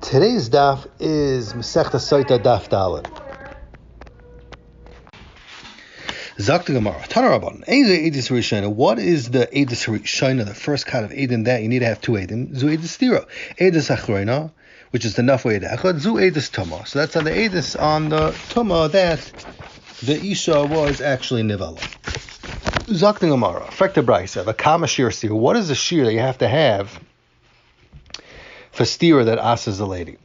Today's daf is Masechta Sota Daf Dalet. Zok the Gemara. Tanarabon. Eidus Rishona. What is the Eidus Rishona? The first kind of Eidin that you need to have two Eidin. Zu Eidus Tira. Eidus Achrona, which is the Nafwa Eid Echad. Zu Eidus Tuma. So that's on the Eidus on the Tuma that the Isha was actually Nivala. Zok the Gemara. Frekta Brisa. A Kama Shir Stira. What is the Shir that you have to have for stira that asks the lady?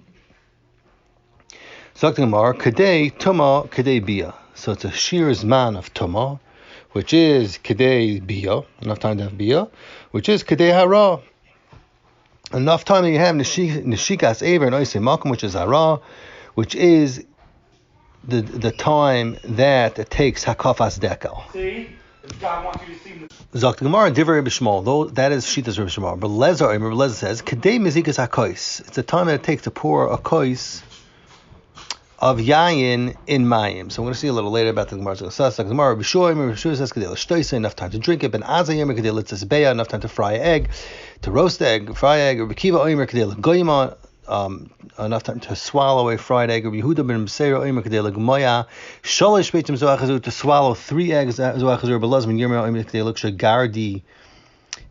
Zok the Gemara. Kadei Tuma Kadei Bia. So it's a shir zman of tuma, which is kadei bia, enough time to have bia, which is kadei hara. Enough time that you have nishikas aver and oisei makom, which is hara, which is the time that it takes hakafas dekel. See? God wants you to see the Zok the Gemara divrei b'shmal, though that is shitas Reb Shmuel. But Lezer says kadei mizikas hakois. It's the time that it takes to pour a kois of yayin in mayim. So I'm going to see a little later about the Gemara's Sas. The Gemara B'Shoy says kadei l'shtoisa, enough time to drink it. Ben Azayim kadei l'tzesbeya, enough time to fry an egg, to roast egg, fry egg. Or B'Kiva Oimer kadei l'goyima, enough time to swallow a fried egg. Or Yehuda ben B'Seira Oimer kadei l'gmoya, sholish beitim zoachazur, to swallow 3 eggs zoachazur. Belaz ben Yirmiyah Oimer kadei l'kshagardi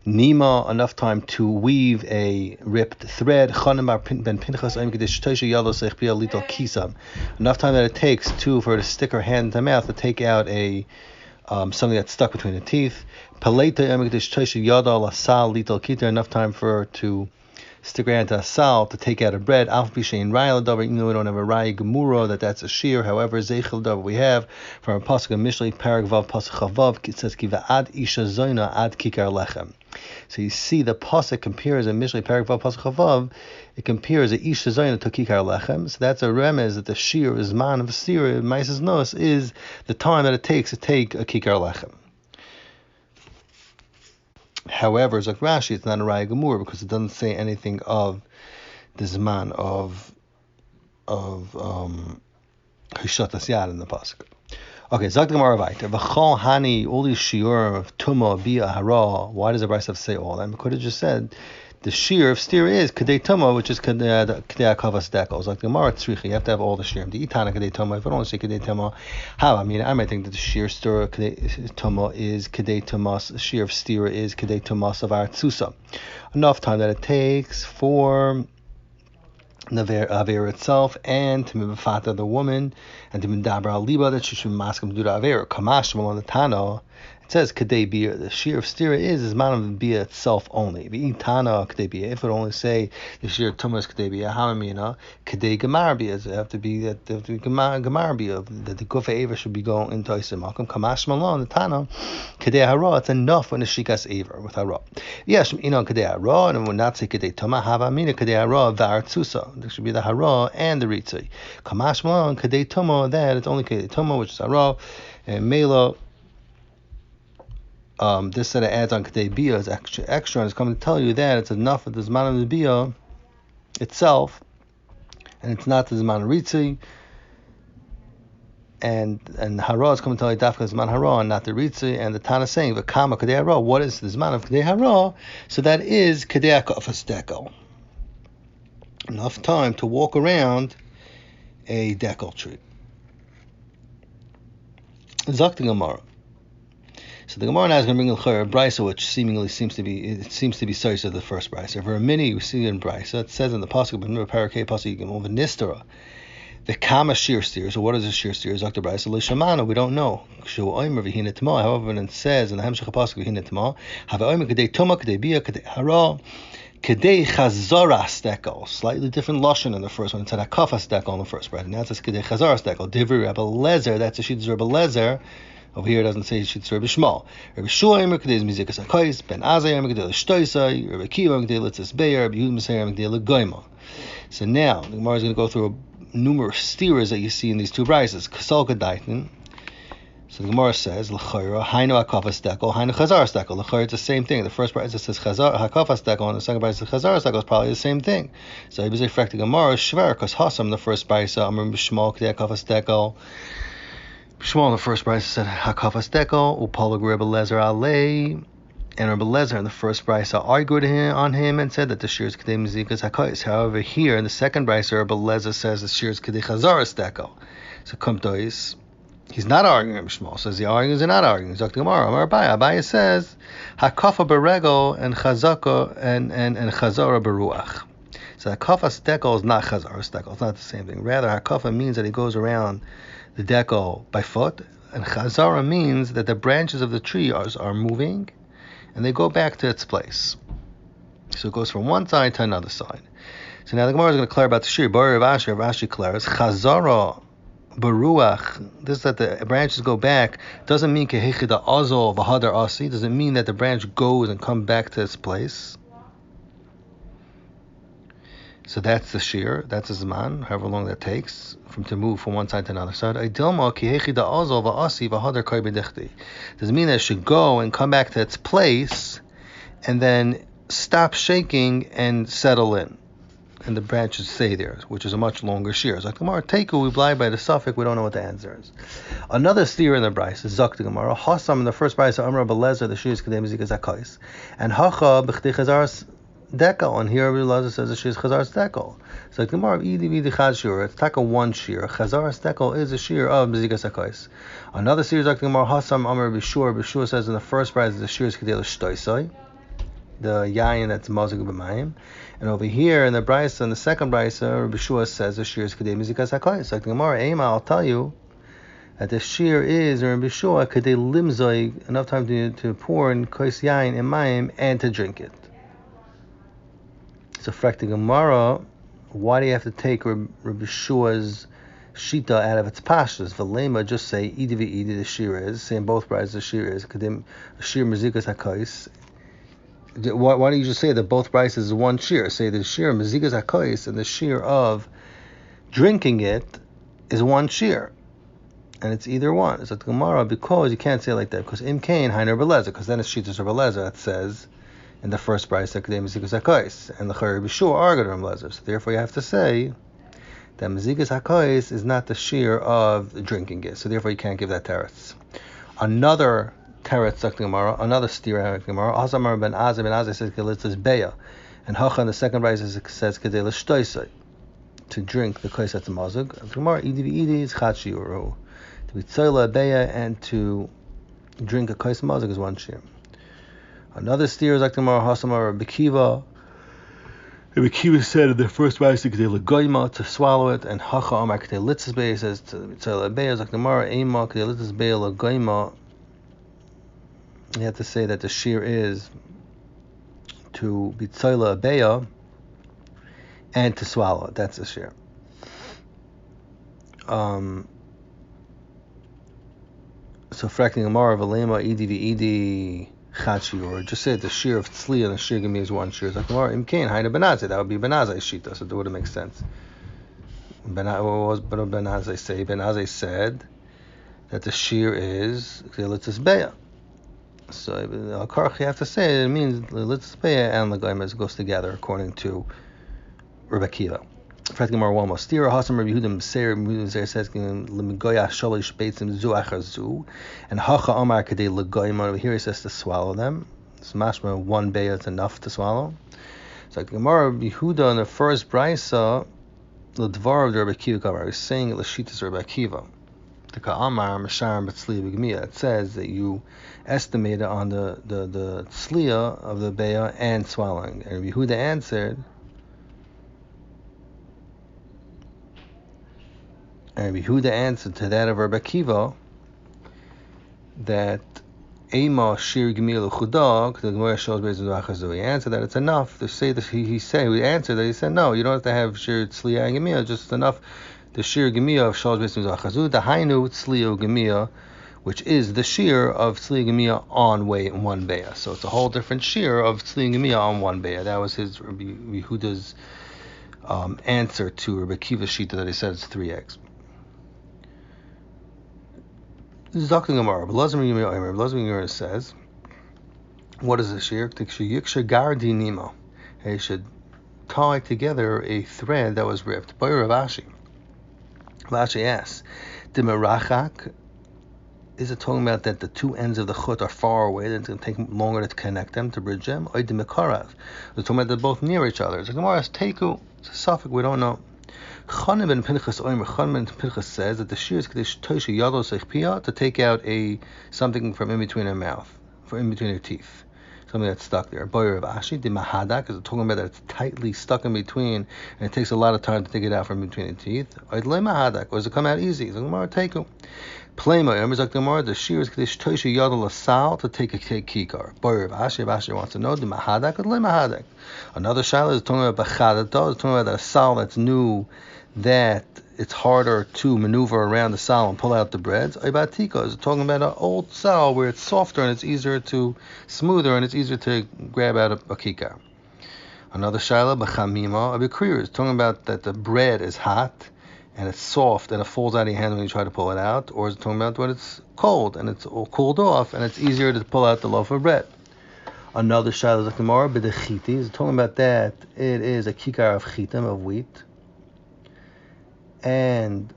Nima, enough time to weave a ripped thread. Ben Pinchas, enough time that it takes for her to stick her hand in the mouth to take out a something that's stuck between the teeth. Enough time for her to stick her hand to a sal to take out a bread. Even though we don't have a Rai Gemura that's a shear. However, Zeichel Davar we have from a pasuk of Mishlei Parag Vav pasuk Chavav. It says Kiva ad isha zoina ad kikar lechem. So you see the pasuk compares a Mishlei Parag Vav pasuk Chavav. It compares a isha zoina to kikar lechem. So that's a remez that the shear is man of sira. Maises nos is the time that it takes to take a kikar lechem. However, Zok Rashi, it's not a Raya Gemur because it doesn't say anything of the Zman of Hishatas Yad in the pasuk. Okay, Zok the Gemara Vayter. V'chol Hani, all these shiur of Tuma, Bia, Hara. Why does the Brisa have to say all that? We could have just said the shear of steer is Kadei Tuma, which is Kadei Akavas Dekel. It's like the Gemara Tzricha, you have to have all the shear. The Itana Kadei Tuma, if I don't say Kadei Tuma, how? I mean, I might think that the shear steer Kadei Tuma is Kadei Tumas, the shear of steer is Kadei Tumas of our Tzusa. Enough time that it takes for the Aver itself and to Mibafata the woman and to Mindabra Aliba that she should mask him to do the Aver. Kamash Malon the Tano. It says kadei bia. The shear of stira is man of bia itself only. V'itana kadei bia. If it only say the shear of tumas kadei bia, how amina kadei gemar bia. It have to be that gemar bia that the gufa aver should be going into isimakum. Kamash malon the tana kadei hara. It's enough when the shikas aver with hara. Yes, kadei hara, and when not say kadei tuma have amina kadei hara v'artzusa. There should be the hara and the ritzai. Kamash malon kadei tuma. That it's only kadei tuma, which is hara and mela. This set of adds on Kadei Bia is extra, and it's coming to tell you that it's enough of the Zman of the Bia itself, and it's not the Zman of Ritzi, and Hara is coming to tell you Dafka Zman Hara and not the Ritzi, and the Tana saying V'kama Kadei Hara, what is the Zman of Kadei Hara? So that is Kadei Akafas Dekel. Enough time to walk around a dekel tree. Zok the Gemara. So the Gemara now is going to bring a brisa, which seemingly seems to be source of the first brisa. For a mini, we see in brisa, it says in the pasuk, but no parakei pasuk yigimol v'nistara, the kama shir steer. So what is a shir steer? Zok the brisa leishamana. We don't know. Shu oimer v'hina tama. However, when it says in the hemshach pasuk v'hina tama, have oimer kadei tuma kadei bia kadei hara kadei chazaras dekel. Slightly different lashon in the first one. It said hakafas dekel in the first brisa. Now it says kadei chazaras dekel. Divrei Rebbe Lezer. That's a shitz Rebbe Lezer. Over here it doesn't say she's Rebbe Shmuel. Rebbe Shua Emer Kadei Mizikas Hakais, Ben Azay Emer Kadei L'Shtoisai, Rebbe Kiva Emer Kadei L'Tzesbeya, Rebbe Yehuda Meseir Emer Kadei L'Goyma. So now the Gemara is going to go through numerous steers that you see in these two brises. Kasal Kedaitin. So the Gemara says L'Chayra Hainu Hakafas Dekel, Hainu Chazaras Dekel. L'Chayra it's the same thing. The first brise says Hakafas Dekel, and the second brise says Chazaras Dekel. It's probably the same thing. So he was a the Gemara Shver because Hasam the first brise Amr B'Shmuel Kadei Hakafas Dekel. Shmuel in the first brisa said Hakafas Dekel, Upalag Rebbe Lezer Alei, And Rabbi Lezer in the first brisa argued on him and said that the shear is kedei mezikas hakais. However, here in the second brisa, Rabbi Lezer says the shear is kedei chazaras dekel. So kumtois, he's not arguing Rabbi Shmuel. Says he argues or not arguing. Zok Gemara, Amar Abaye. Abaye says hakafa beregel and chazaka and chazara beruach. So hakafa dekel is not chazaras dekel. It's not the same thing. Rather, hakafa means that he goes around the dekel by foot, and chazara means that the branches of the tree are moving, and they go back to its place. So it goes from one side to another side. So now the Gemara is going to declare about the shear. Rav Ashi declares chazara beruach. This that the branches go back doesn't mean kehechida azol v'hadar asi. Doesn't mean that the branch goes and comes back to its place. So that's the shear, that's the zman, however long that takes to move from one side to another side. Doesn't mean that it should go and come back to its place and then stop shaking and settle in, and the branches stay there, which is a much longer shear. Like Gemara Teiku, we blind by the suffix, we don't know what the answer is. Another steer in the Bryce is Zok the Gemara. Hasam in the first Bryce, Amar Belezer, the shear is kedei mezikas hakais, and Hacha b'chtei chazaras dekel, and here Rabbi Elazar says the shear is chazaras dekel. So like the Gemara of Idi Vidi Chad Shir, it's taka one shear. Chazaras dekel is a shear of mezikas hakais. Another shear is like the Gemara Hasam Amar Bishur. Bishur says in the first Bryce the shear is kedei l'shtoisai, the yayin that's mazig b'mayim. And over here in the Brisa, in the second Brisa, Rabbi Shua says the shear is kedei mezikas hakais. Like the Gemara, Ema, I'll tell you that the shear is, or Rabbi Shua, kedei limzoi, enough time to pour in kais yayin in mayim and to drink it. So, for the Gemara, why do you have to take Rabbi Shua's shita out of its pashtas? V'lema, just say idi v'idi, the shear is. Say in both Brisas the shear is kedei shear mezikas hakais. Why don't you just say that both brises is one shear? Say the shear of mezigas hakais and the shear of drinking it is one shear, and it's either one. It's like the Gemara, because you can't say it like that, because im kain hainer belezer, because then it's shitas of belezer that says in the first brise that kedei mezigas hakais, and the chayir b'shur are good belezer. So therefore you have to say that mezigas hakais is not the shear of drinking it. So therefore you can't give that teretz. Another teretz like the Gemara, another steer like the Gemara. Azamar ben Azai says kelitzas beya, and Hacha in the second rise says kedei l'shtoisai, to drink the kais that's mazug. The Gemara idi is chat shiuru, to be tzola beya and to drink a kais mazug is one shear. Another steer is like the Gemara Hasamar Rabbi Kiva. Rabbi Kiva said in the first rise kedei l'goyma, to swallow it, and Hacha Amar kedei litzas beya says to tzola beya. Is like the Gemara ema kedei litzas beya l'goyma. You have to say that the shear is to be tzola beya and to swallow it. That's the shear. So fracking Gemara v'lema idi v'idi chachi, or just say the shear of tzli and the shear gemi is one shear. It's like Gemara imkain haina benazai. That would be benazai shita. So that would make sense. What was benazai say? Benazai said that the shear is litzas beya. So al-karch, you have to say it means litzas beya and l'gaimas goes together according to Rebbe Kiva. Fret Gemara one more. Stira Hasam Rabbi Yehuda Meseir says l'migoya shalish beitzim zu achar zu, and Hacha Amar kedei l'gaima. Here he says to swallow them. It's mashma one beya is enough to swallow. So like the Gemara Rabbi Yehuda in the first brisa, the dvar of the Rebbe Kiva Gemara is saying l'shitas Rebbe Kiva. It says that you estimate it on the tzliya of the beya and swallowing. And Yehuda answered, to that of Rabbi Kiva that Ema shir gemil chudag, the Gemara shows based on Achazu. He answered that it's enough to say that he answered that he said no, you don't have to have shir tzliya and gemil, just enough. The shear gemiyah of Shalosh Beis Mizrachazu, the Hainu Tzliyo gemiyah, which is the shear of Tzliyo gemiyah on one beya. So it's a whole different shear of Tzliyo gemiyah on one beya. That was his Rabbi Yehuda's answer to Rabbi Kiva's shita that he said it's 3 eggs. This is Dr. Gemara. Rabbi Lazar says, what is the shear? He should tie together a thread that was ripped. By Rav Ashi. Rashi asks, "Dimerachak Is it talking about that the two ends of the chut are far away, that it's going to take longer to connect them, to bridge them? Or the mikarav? It's talking about they're both near each other. It's like Gemara has teku. It's a suffix, we don't know. Chanan ben Pinchas says that the shear is to take out something from in between her mouth, from in between her teeth, something that's stuck there. Boyer of Ashi, the mahadak, is talking about that it's tightly stuck in between, and it takes a lot of time to take it out from between the teeth. Or does it come out easy? It's like Gemara teku. Plema, the shear is to take a kikar. Boyer of Ashi wants to know the mahadak or le mahadak. Another shaila is talking about bachadato, it's talking about a sal that's new, that it's harder to maneuver around the sal and pull out the breads. Ibatika is talking about an old sal where it's softer and it's smoother and it's easier to grab out a kikar. Another shaila, b'chamima, abikrir, is talking about that the bread is hot and it's soft and it falls out of your hand when you try to pull it out, or is it talking about when it's cold and it's all cooled off and it's easier to pull out the loaf of bread? Another shaila is like Gemara, b'dechiti, is talking about that it is a kikar of chitim, of wheat, and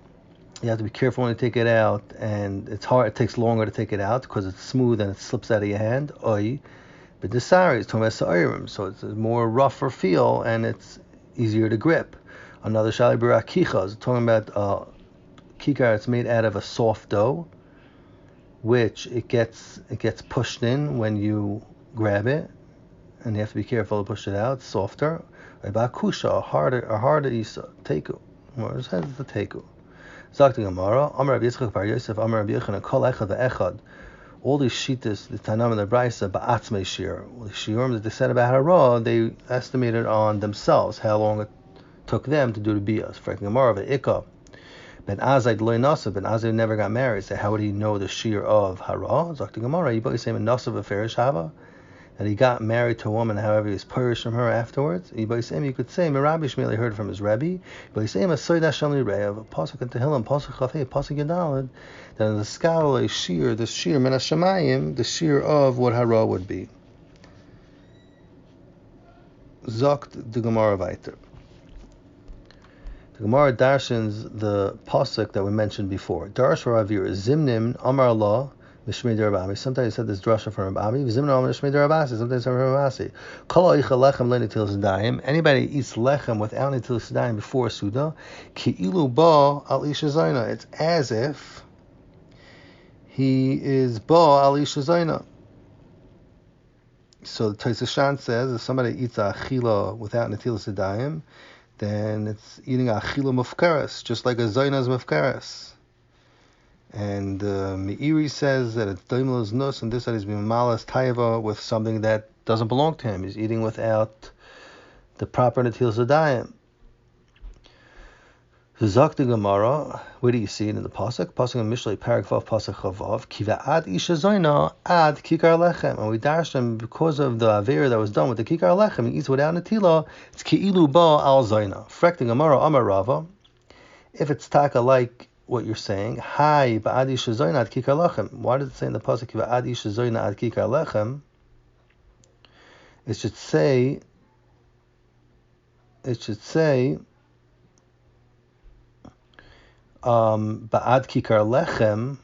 you have to be careful when you take it out, and it's hard, it takes longer to take it out because it's smooth and it slips out of your hand. Oi, but the sari is talking about sa'irim, so it's a more rougher feel and it's easier to grip. Another shali b'rakicha is talking about kikar. It's made out of a soft dough, which it gets pushed in when you grab it, and you have to be careful to push it out. It's softer. Bakusha, harder isa teku. Where's the teku? Zakti Gemara, Amar Rabbi Yitzchak Bar Yosef, Amar Rabbi Yochanan, Kol Echad ve'Echad. All these shitas, the Tanam and the Brisa, ba'atzmei shir. The shiurim that they said about Hara, they estimated on themselves how long it took them to do the biyas. For Gemara ve'Ikah, Ben Azai loy nasa. Ben Azai never got married. So how would he know the shir of Hara? Zakti Gemara, you both say nasa v'ferish hava, that he got married to a woman, however he was purish from her afterwards. You could say Merabi Shmuel heard from his Rebbe, but you say Masoy Dashamli Re'av, Pasuk in Tehillim, Pasuk Chafei, Pasuk Yadalad, that in the scale shear, the shear Min HaShamayim, the shear of what Hara would be. Zokt the Gemara weiter. The Gemara darshans the Pasuk that we mentioned before. Darsh Ravir Zimnim Amar Allah. Sometimes he said this drasha from Rabbi. Sometimes from Rabbi. Anybody eats lechem without netilas yadayim before Suda, ki'ilu ba al isha zayna. It's as if he is ba al isha zayna. So the Tosafos says if somebody eats a achila without netilas yadayim, then it's eating a achila mufkaras, just like a zayna is mufkaras. And Meiri says that it's doimel nus, and this that he's being malas taiva with something that doesn't belong to him. He's eating without the proper netilas yadayim. Zakti Gemara, where do you see it in the pasuk? Pasuk in Mishlei Parak Vav Pasuk Chavav Kiva ad isha zoyna ad kikar lechem, and we dashed him because of the avera that was done with the kikar lechem. He eats without netila. It's ki'ilu ba al zoyna. Frekti Gemara Amar Rava. If it's taka like what you're saying, hi ba'adi shazoyna ad kikar lechem. Why does it say in the pasuk ba'adi shazoyna ad kikar lechem? It should say ba'ad kikar lechem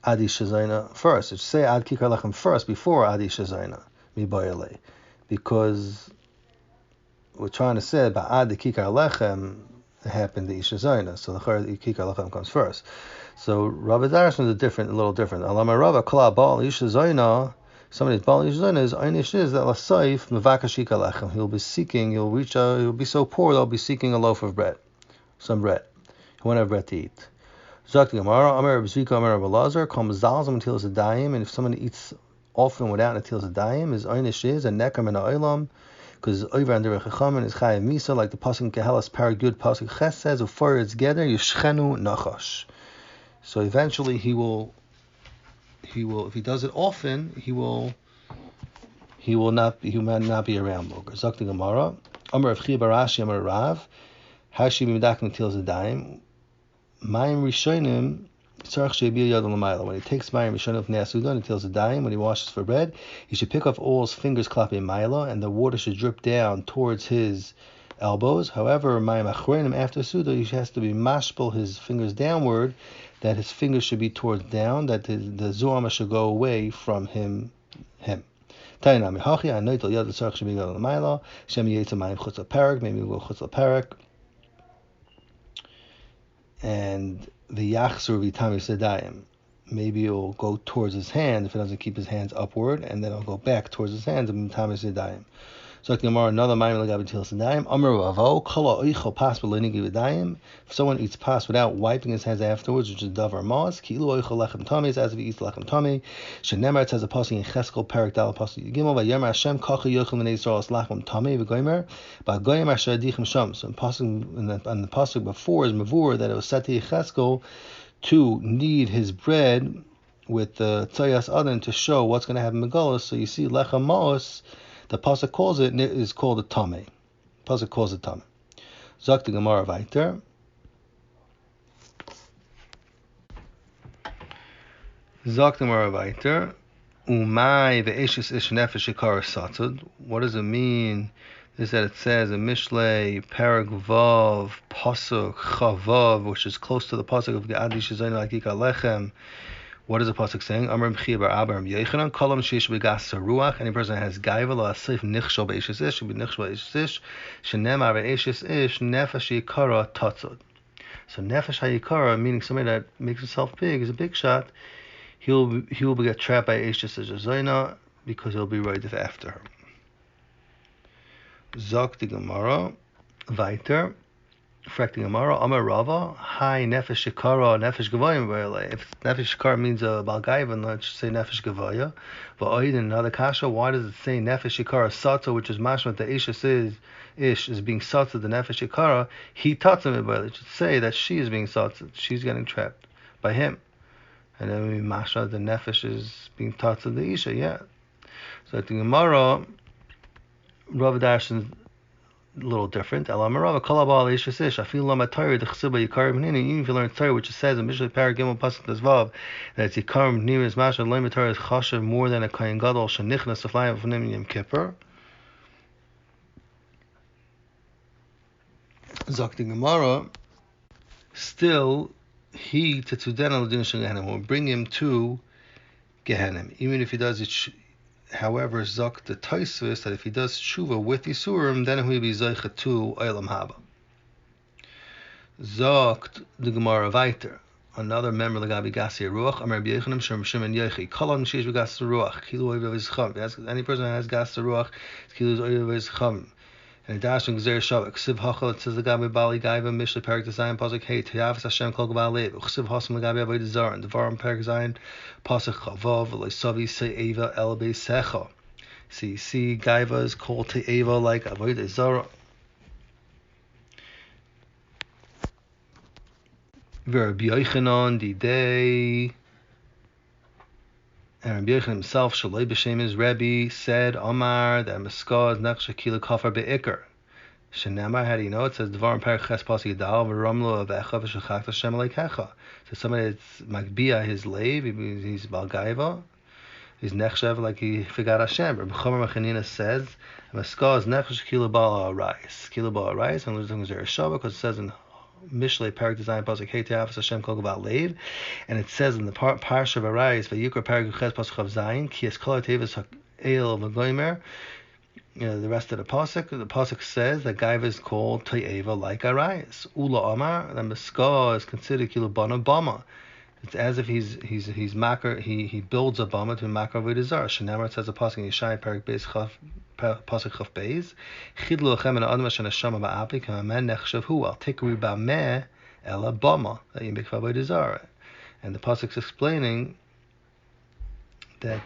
adi shazoyna first. It should say ad kikar lechem first before adi shazoyna mibayale, because we're trying to say ba'ad kikar lechem happened to Isha Zayna, so the Kikar Lechem comes first. So Rabbi Darshan is a little different. Alama Rabba Kala Baal Isha Zayna, somebody's Baal Isha Zayna is Einish is that Lasaif Mevakash Kikar Lechem. He'll be so poor they'll be seeking a loaf of bread, some bread. He won't have bread to eat. Zakti Gemara, Amar B'Zika, Amar B'Lazar, Kom Zalzam Netilas Yadayim, and if someone eats often without Netilas Yadayim, is Einish is a Nekar Min Ha'olam, because over under Chachamim is Chayav Misa, like the pasuk in Kehelas Parag Yud pasuk Ches says, "Ufor it's gather Yishchenu Nachash." So eventually he will, if he does it often, he might not be around longer. Zakti Gemara, Amar Rav Chia Barashi, Amar Rav, Hashi b'midakim netilas yadayim, Mayim Rishonim. When he takes Mayim Rishonim from Neasuda and netilas yadayim, when he washes for bread, he should pick off all his fingers klape Maila, and the water should drip down towards his elbows. However, Mayim Achronim after Suda, he has to be mashpel his fingers downward, that his fingers should be towards down, that the Zuama should go away from him. Tainami Hachi, I know Yad Tzarch should be going to the Maila, Shem Yetza Mayim Chutz Parak, maybe we'll go Chutz Parak. And the Yachsur Vitami Sedayim. Maybe it will go towards his hand if it doesn't keep his hands upward, and then it'll go back towards his hands and Vitami Sedayim. So another Mayim Lagabi Til Sedayim. Amar Avo, Kala Oicho Pas B'Lenigi Vidayim. If someone eats pas without wiping his hands afterwards, which is Davar Mas, Kilu Oicho Lechem Tami, is as if he eats Lechem Tami. Shenemar, it says a passing in Cheskel, Perak Dal, passing Gimel, Vayomer Hashem, Kacha Yochel Menei Yisrael, Es Lechem Tami, V'Goymer, Ba'Goymer Shadichem Sham. So in the passing before is Mavur, that it was set to Cheskel to knead his bread with the Tzayas Adon to show what's going to happen in Megillah. So you see Lechem Mas, the pasuk calls it is called a tameh. Pasuk calls it tameh. Zok the Gemara weiter. Zok the Gemara weiter. Umay ve'eshes ish nefesh shekar satzud. What does it mean? Is that it says in Mishlei Perek Vav Pasuk Chavav, which is close to the pasuk of Ge'adi Shezaynu Lakika Lechem. What is the pasuk saying? Amar B'chia Bar Abba Ram Yechanan Kolam Sheish B'gas Ruach. Any person that has Gaiva Lo Asif Nichshol Be'eshes Ish should be Nichshol Be'eshes Ish. Shenemar Be'eshes Ish Nefesh Yikara Tatzod. So Nefesh HaYikara, meaning somebody that makes himself big, is a big shot. He will get trapped by Eshes Zayna because he'll be right after her. Zok the Gemara weiter. Frek the Gemara, Amar Rava, Hi Nefesh Shekara, Nefesh Gavaya. If Nefesh Shekara means a Balgaiva, let's say Nefesh Gavaya. But in another kasha, why does it say Nefesh Shekara Satza, which is mashma the Ish is being Satza, the Nefesh Shekara, he Tatza Mibaya. It should say that she is being Satza, she's getting trapped by him. And then we mashma the Nefesh is being Tatza the Isha, yeah. So at the Gemara, Rav Darshan a little different. Even if you learn Torah, which says in Mishlei Perek Gimel Pasuk Tezvav that it's Yikarim Pnim is Masha Leim Torah is Chashav more than a Kohen Gadol Shenichnas Saflayim V'Nim Yom Kippur. Zok the Gemara, still he to Tzudena L'Din Gehenim will bring him to Gehenim, even if he does it. However, Zok the Taisvis that if he does tshuva with Yisurim, then he will be Zaycha to Olam Haba. Zok the Gemara weiter. Another member Lagabi Gasi Ruach, Amar B'Yechanim Shem Shimon Yechi. Kolon Sheish B'Gas Ruach. Kilu Oiv V'Zcham. Any person that has Gas Ruach, Kilu Oiv V'Zcham. And Dash and Gzer Shavak. Ksiv Hachal, it says Lagabi Bali Gaiva, Mishlei Perek Design, Pasuk Hey, Teyavas Hashem Kol Gabal Lev. Ksiv Hasam Lagabi Avodah Zarah. And Devarim Perek Design, Pasuk Chavav, Leisavi Se'eva El Beisecha. So you see Gaiva is called Te'eva like Avodah Zarah. Rabbi Yochanan Didei, and Rabbi Yochanan himself, Shaloi B'Shem his Rebbe, said Omar that Maskah is Nechsha Kila Kafar Be'ikr. Shenamar, how do you know? It says Devar and Perek Ches Pasuk Yadal V'Ramlo Avecha V'Shachach Hashem Aleikecha. So somebody that's Magbia his lave, he's Balgaiva, he's Nechshav like he forgot Hashem. Rabbi Chomer Machanina says Maskah is Nechsha Kila Ba'al Arayis. Kila Ba'al Arayis, and there's a Shava because it says in Mishlei Perek Design Pasuk Hey Te'afas Hashem Kol Gabal Leiv, and it says in the Parsha of Arayis Vayikra Perek Ches Pasuk Chav Zayin Ki Es Kol Tevis El V'Goymer. The rest of the pasuk says that Gaiva is called Te'eva like Arayis. Ula Omar, the Maskah is considered Kilubana Bama. It's as if he's makar, he builds a bama to makar avodah zarah. Shenamar, it says a pasuk in Yeshaya Perek Beis pasuk Chaf Beis. Chidlu lachem and adma shenashama ba'api k'mamen nechshav hu al tikri ba'meh ela bama that you make for avodah zarah. And the pasuk's explaining that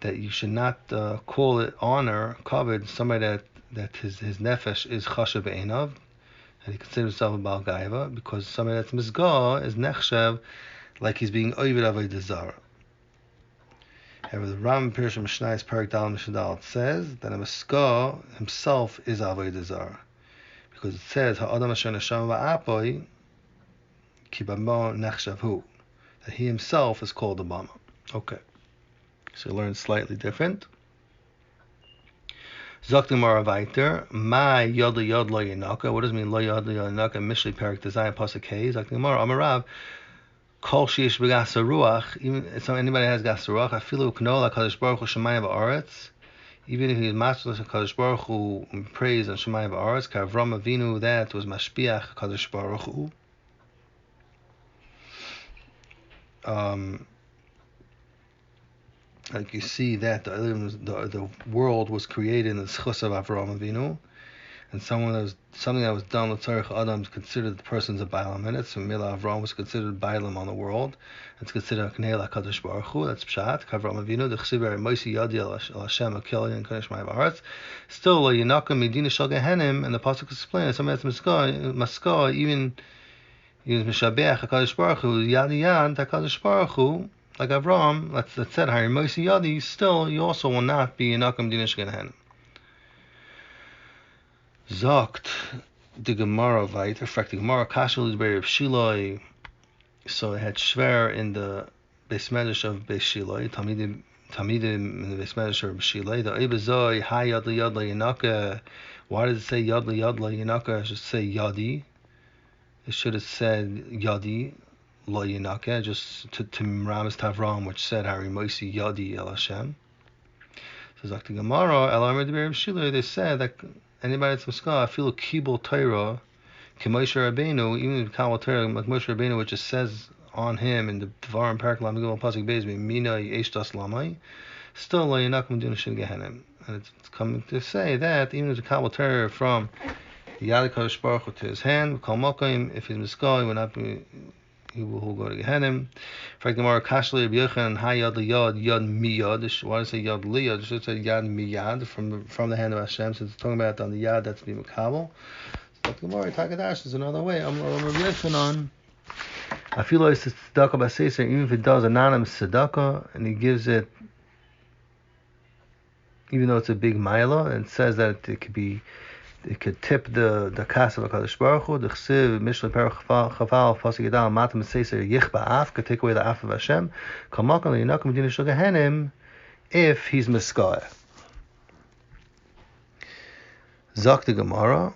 that you should not call it honor, kavod, somebody that his nefesh is chashav be'enav, and he considers himself a Baal Gaiva, because somebody that's Mizgah is Nechshev, like he's being Oivid Avodah Zarah. However, the Ram Pirush Mishnayis Perek Dal Mishadal says that a Mizgah himself is Avodah Zarah, because it says Ha'adam Asher Neshama Ba'apoi Ki Bamo Nechshev Hu, that he himself is called a Bama. Okay, so you learn slightly different. Zok the Gemara weiter. My yod lo yenaka. What does it mean lo yod lo yenaka? Mishli perik design pasuk hey. Zok the Gemara Amarav. Kol sheish b'gas ruach. Even so, anybody has gas ruach. Afilu knola kadosh baruch hu shemayim va'aretz. Even if he is master kadosh baruch hu praise on shemayim va'aretz. Kavram Avinu, that was mashpiach kadosh baruch hu. Like you see that the world was created in the schus of Avraham Avinu, and something that was done with Tzarech Adam is considered the person's a Bailam in it. So Mila Avraham was considered Bailam on the world. It's considered Knei LaKadosh Baruch Hu. That's Pshat. Kavram Avinu. The Chsiber Moisi Yadi El Hashem Akeli and Kadosh Ma'av Haaretz. Still Yinaka Medina Shal Gehenim, and the pasuk explains somebody that's Maskah even Mishabeach Hakadosh Baruch Hu Yadi Yad Hakadosh Baruch Hu. Like Avram, that said, Hari Moisi Yadi, still, you also will not be in Akam Dinish Genehen. Zokt, the Gemara weiter, fragt the Gemara, Kashal is Beri of Shiloi, so it had Shver in the Beis Medrash of Beis Shiloi, Tamidim in the Beis Medrash of Shiloi, the Ebezoi, Hai Yad Yad Yanaka, why does it say Yad Yad Yanaka? It should say Yadi. It should have said Yadi. Lo Yinaka, just to Ramas Tavram, which said Hari Moisi Yadi El Hashem. So Zakti Gemara, El Amar Deber Shiloi, they said that anybody that's Maskah, Afilu Kibul Torah, K'Moshe Rabbeinu, even the Kabul Torah, like Moshe Rabbeinu, which just says on him in the Dvarim Parak Lam Gimel Pasuk Beis, Mina Yeshtas Lamai, still Lo Yinaka Medina Shin Gehenim. And it's coming to say that even if the Kabul Torah from Yad Kadosh Baruch Hu to his hand, Kol Mokim, if he's Maskah, he will not be. He will go to Gehenim. For Gemara, Kashli Rabbi Yochanan, Hayad Liyad, Yad Miyad. Why does it say Yad Liyad? It should say Yad Miyad from the hand of Hashem. Since it's talking about on the Yad, that's being Makabel. So Gemara, Takadash is another way. Rabbi Yochanan, I feel like it's tzedakah b'seiser, even if it does anonymous tzedakah, and he gives it, even though it's a big maila, and it says that it could tip the kas of HaKadosh Baruch Hu. The Chsiv, Mishle Perach Chaval, Pasuk Yadal, Matam Seiser, Yich Ba'af, could take away the af of Hashem. Kamakal Yinakum Medina Shel Gehenim, if he's Meskah. Zok the Gemara,